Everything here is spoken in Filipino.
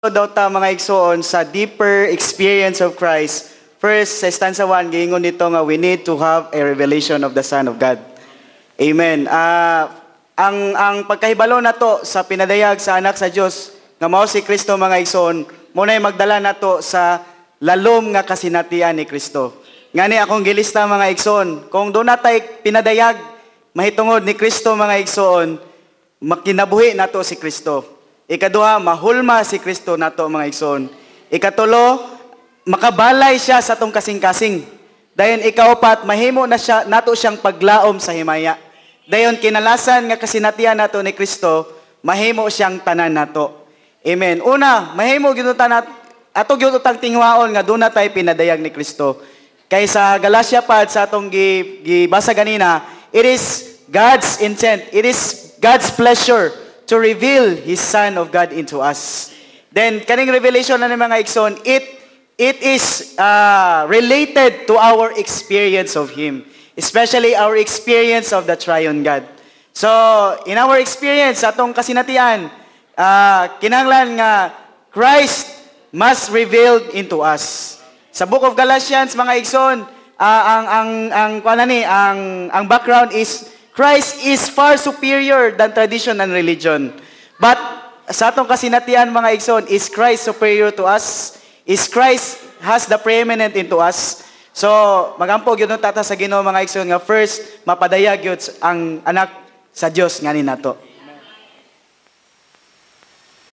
daw ta mga igsoon sa deeper experience of Christ. First, sa stanza 1, giingon nito nga we need to have a revelation of the Son of God. Amen. Ang pagkahibalo nato sa pinadayag sa anak sa Dios nga mao si Kristo mga igsoon, munay magdala nato sa lalom nga kasinatian ni Kristo. Ngani akong gilista mga igsoon, kung do natay pinadayag mahitungod ni Kristo mga igsoon, makinabuhi nato si Kristo. Ikaduha, mahulma si Kristo nato mga igsoon. Ikatulo, makabalay siya sa tong kasing-kasing. Dayon ikaupat, mahimo na siya nato siyang paglaom sa himaya. Dayon kinalasan nga kasinatian nato ni Kristo, mahimo siyang tanan nato. Amen. Una, mahimo gyud ato gyud utang tingwaon nga duna tay pinadayag ni Kristo. Kay sa Galatia pad sa atong gibasa ganina, it is God's intent, it is God's pleasure to reveal His Son of God into us. Then, kaning revelation na ng mga igsoon, it is related to our experience of Him. Especially our experience of the Triune God. So, in our experience, atong kasinatian, kinahanglan nga Christ must revealed into us. Sa Book of Galatians, mga igsoon, ang background is Christ is far superior than tradition and religion. But sa atong kasinatian mga igsoon, is Christ superior to us? Is Christ has the preeminent into us? So, magampo gyud tata sa Ginoo mga igsoon nga first mapadayag gyud ang anak sa Dios ngani nato.